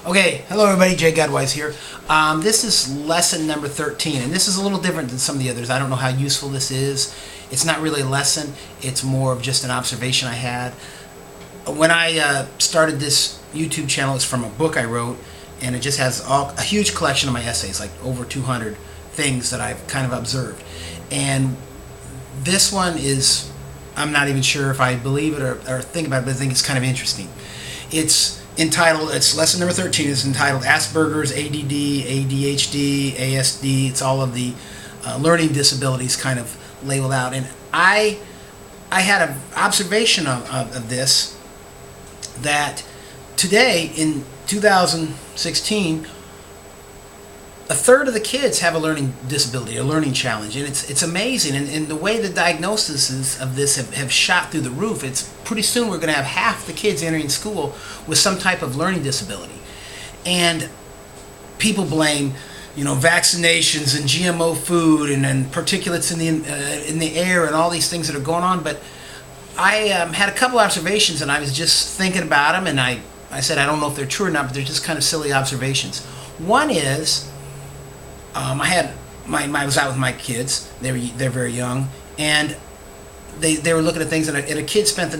Okay, hello everybody, Jay Godwise here. This is lesson number 13, and this is a little different than some of the others. I don't know how useful this is. It's not really a lesson, it's more of just an observation I had. When I started this YouTube channel, it's from a book I wrote, and it just has a huge collection of my essays, like over 200 things that I've kind of observed. And this one is, I'm not even sure if I believe it or think about it, but I think it's kind of interesting. It's lesson number 13 is entitled Asperger's, ADD, ADHD, ASD. It's all of the learning disabilities kind of labeled out. And I had an observation of this, that today in 2016, a third of the kids have a learning disability, a learning challenge, and it's amazing. And the way the diagnoses of this have shot through the roof, it's pretty soon we're going to have half the kids entering school with some type of learning disability. And people blame, vaccinations and GMO food and particulates in the air and all these things that are going on. But I had a couple observations, and I was just thinking about them, and I said I don't know if they're true or not, but they're just kind of silly observations. One is, I was out with my kids. They're very young, and they were looking at things. And a kid spent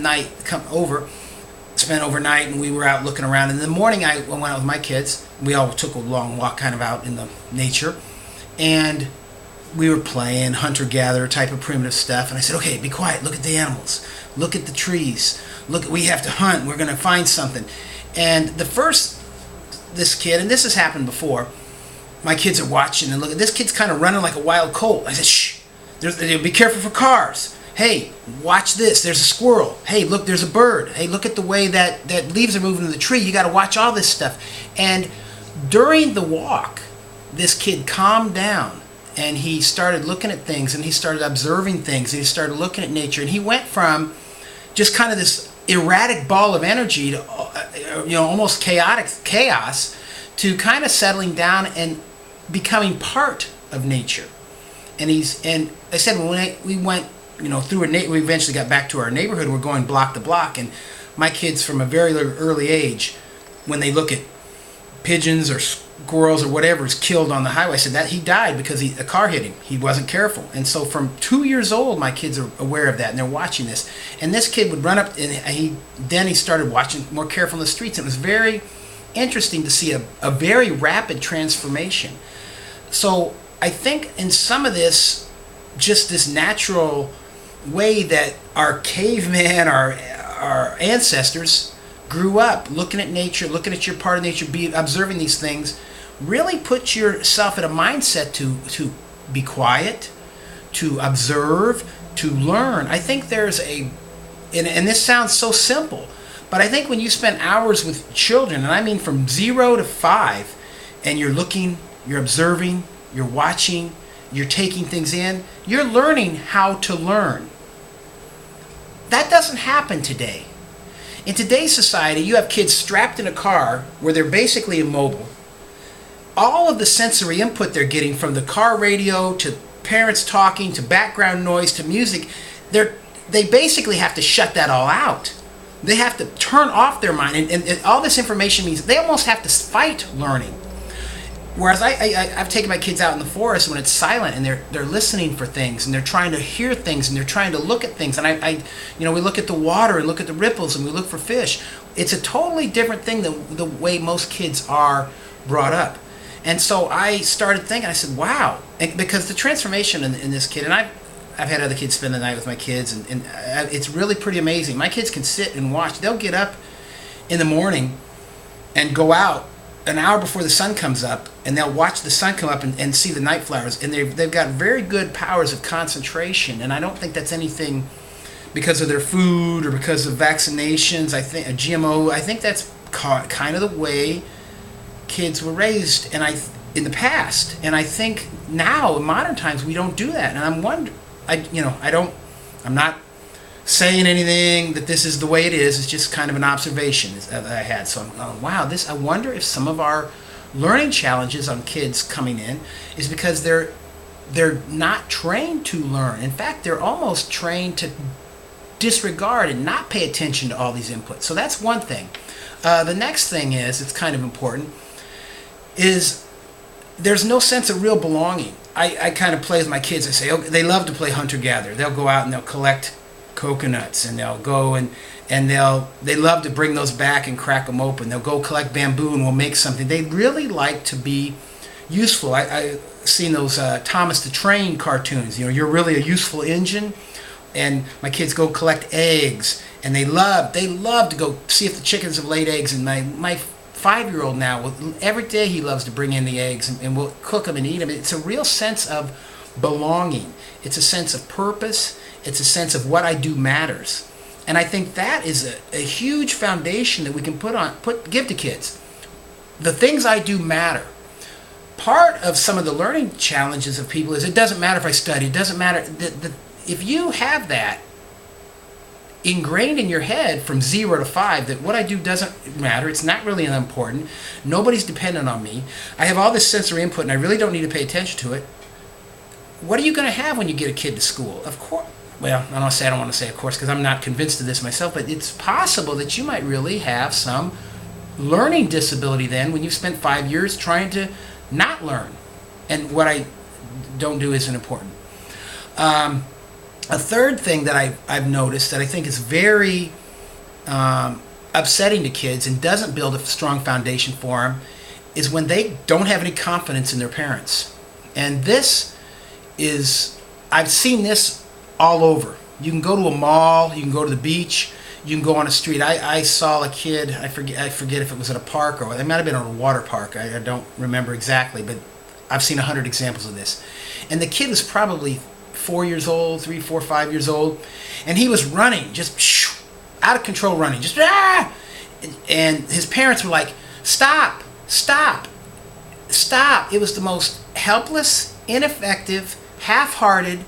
overnight, and we were out looking around. And in the morning, I went out with my kids. We all took a long walk, kind of out in the nature, and we were playing hunter-gatherer type of primitive stuff. And I said, "Okay, be quiet. Look at the animals. Look at the trees. Look, we have to hunt. We're going to find something." And this kid, and this has happened before. My kids are watching and looking. This kid's kind of running like a wild colt. I said, "Shh! Be careful for cars. Hey, watch this. There's a squirrel. Hey, look, there's a bird. Hey, look at the way that leaves are moving in the tree. You got to watch all this stuff." And during the walk, this kid calmed down, and he started looking at things, and he started observing things, and he started looking at nature, and he went from just kind of this erratic ball of energy to almost chaotic chaos to kind of settling down and becoming part of nature. And I said, when we went through we eventually got back to our neighborhood. We're going block to block, and my kids from a very early age, when they look at pigeons or squirrels or whatever is killed on the highway, I said that he died because a car hit him. He wasn't careful. And so from 2 years old, my kids are aware of that, and they're watching this. And this kid would run up, and he started watching more careful in the streets. It was very interesting to see a very rapid transformation. So I think in some of this, just this natural way that our caveman, our ancestors grew up looking at nature, looking at your part of nature, observing these things, really put yourself in a mindset to be quiet, to observe, to learn. I think there's and this sounds so simple, but I think when you spend hours with children, and I mean from 0 to 5, and you're looking, you're observing, you're watching, you're taking things in, you're learning how to learn. That doesn't happen today. In today's society, you have kids strapped in a car where they're basically immobile. All of the sensory input they're getting, from the car radio to parents talking to background noise to music, they basically have to shut that all out. They have to turn off their mind, and all this information means they almost have to fight learning. Whereas I've taken my kids out in the forest when it's silent, and they're listening for things, and they're trying to hear things, and they're trying to look at things. And we look at the water and look at the ripples, and we look for fish. It's a totally different thing than the way most kids are brought up. And so I started thinking, I said, wow, because the transformation in this kid, and I've had other kids spend the night with my kids, and it's really pretty amazing. My kids can sit and watch. They'll get up in the morning and go out an hour before the sun comes up, and they'll watch the sun come up and see the night flowers, and they've got very good powers of concentration. And I don't think that's anything because of their food or because of vaccinations. I think a GMO. I think that's kind of the way kids were raised, in the past. And I think now in modern times we don't do that. And I'm wondering, I'm not saying anything that this is the way it is. It's just kind of an observation that I had. So I'm going, wow, I wonder if some of our learning challenges on kids coming in is because they're not trained to learn. In fact, they're almost trained to disregard and not pay attention to all these inputs. So that's one thing. The next thing is, it's kind of important, is there's no sense of real belonging. I kind of play with my kids. I say, okay, they love to play hunter-gatherer. They'll go out and they'll collect coconuts, and they'll go and they love to bring those back and crack them open. They'll go collect bamboo and we'll make something. They really like to be useful. I've seen those Thomas the Train cartoons. You know, you're really a useful engine. And my kids go collect eggs, and they love to go see if the chickens have laid eggs. And my 5-year-old now, every day he loves to bring in the eggs, and we'll cook them and eat them. It's a real sense of belonging. It's a sense of purpose. It's a sense of what I do matters. And I think that is a huge foundation that we can give to kids. The things I do matter. Part of some of the learning challenges of people is it doesn't matter if I study. It doesn't matter. If you have that ingrained in your head from 0 to 5, that what I do doesn't matter, it's not really important, nobody's dependent on me, I have all this sensory input and I really don't need to pay attention to it, what are you going to have when you get a kid to school? Of course, well, I don't want to say of course because I'm not convinced of this myself, but it's possible that you might really have some learning disability then when you've spent 5 years trying to not learn. And what I don't do isn't important. A third thing that I've noticed that I think is very upsetting to kids and doesn't build a strong foundation for them is when they don't have any confidence in their parents. And this is, I've seen this all over. You can go to a mall, you can go to the beach, you can go on a street. I saw a kid, I forget if it was at a park or it might have been at a water park. I don't remember exactly, but I've seen 100 examples of this. And the kid was probably 4 years old, 3, 4, 5 years old, and he was running, just out of control running, just and his parents were like, stop, stop, stop. It was the most helpless, ineffective, half-hearted,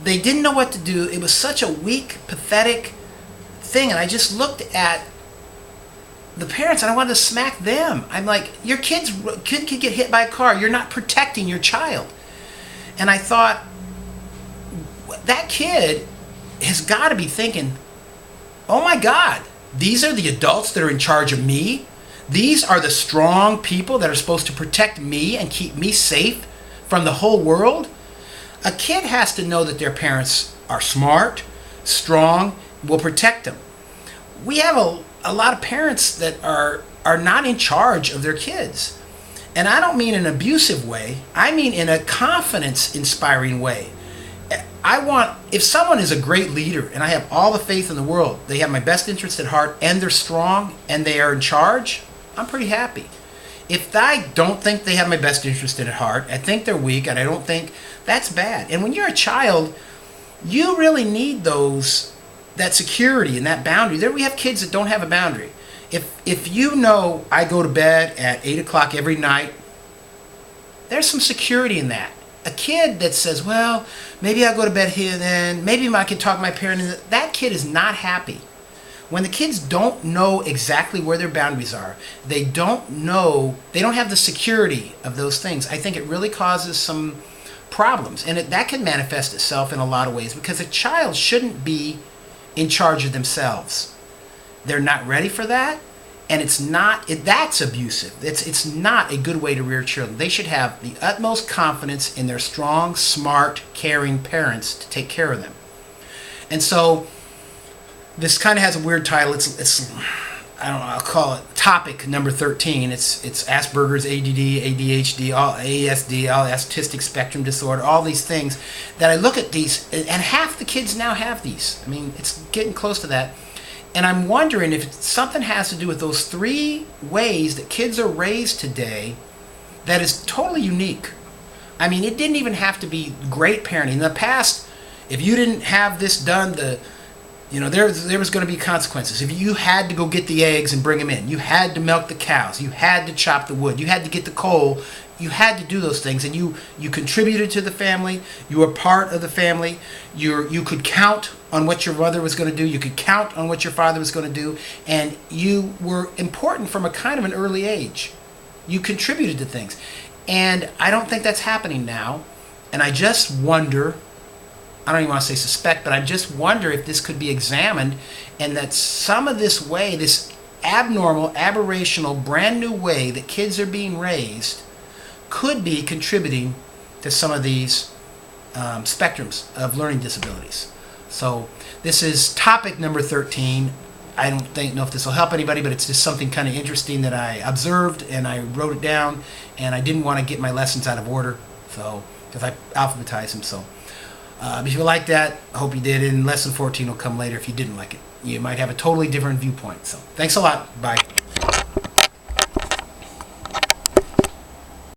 they didn't know what to do. It was such a weak, pathetic thing, and I just looked at the parents and I wanted to smack them. I'm like, your kid could get hit by a car. You're not protecting your child. And I thought, that kid has got to be thinking, oh my God, these are the adults that are in charge of me. These are the strong people that are supposed to protect me and keep me safe from the whole world. A kid has to know that their parents are smart, strong, will protect them. We have a lot of parents that are not in charge of their kids. And I don't mean in an abusive way. I mean in a confidence-inspiring way. If someone is a great leader and I have all the faith in the world, they have my best interest at heart and they're strong and they are in charge, I'm pretty happy. If I don't think they have my best interest at heart, I think they're weak and I don't think, that's bad. And when you're a child, you really need that security and that boundary. There we have kids that don't have a boundary. If you know I go to bed at 8 o'clock every night, there's some security in that. A kid that says, well, maybe I'll go to bed here then, maybe I can talk to my parent, that kid is not happy. When the kids don't know exactly where their boundaries are, they don't have the security of those things, I think it really causes some problems. And that can manifest itself in a lot of ways because a child shouldn't be in charge of themselves. They're not ready for that. And that's abusive. It's not a good way to rear children. They should have the utmost confidence in their strong, smart, caring parents to take care of them. And so this kind of has a weird title. It's I don't know, I'll call it topic number 13. It's Asperger's, ADD, ADHD, all ASD, all autistic spectrum disorder, all these things that I look at these, and half the kids now have these. I mean, it's getting close to that. And I'm wondering if something has to do with those 3 ways that kids are raised today that is totally unique. I mean, it didn't even have to be great parenting. In the past, if you didn't have this done, there was going to be consequences. If you had to go get the eggs and bring them in, you had to milk the cows, you had to chop the wood, you had to get the coal, you had to do those things, and you contributed to the family, you were part of the family, you could count on what your mother was going to do, you could count on what your father was going to do, and you were important from a kind of an early age. You contributed to things. And I don't think that's happening now, and I just wonder, I don't even want to say suspect, but I just wonder if this could be examined and that some of this way, this abnormal, aberrational, brand new way that kids are being raised could be contributing to some of these spectrums of learning disabilities. So this is topic number 13. I don't know if this will help anybody, but it's just something kind of interesting that I observed, and I wrote it down, and I didn't want to get my lessons out of order, so because I alphabetized them. So if you like that, I hope you did, and lesson 14 will come later if you didn't like it. You might have a totally different viewpoint. So thanks a lot. Bye.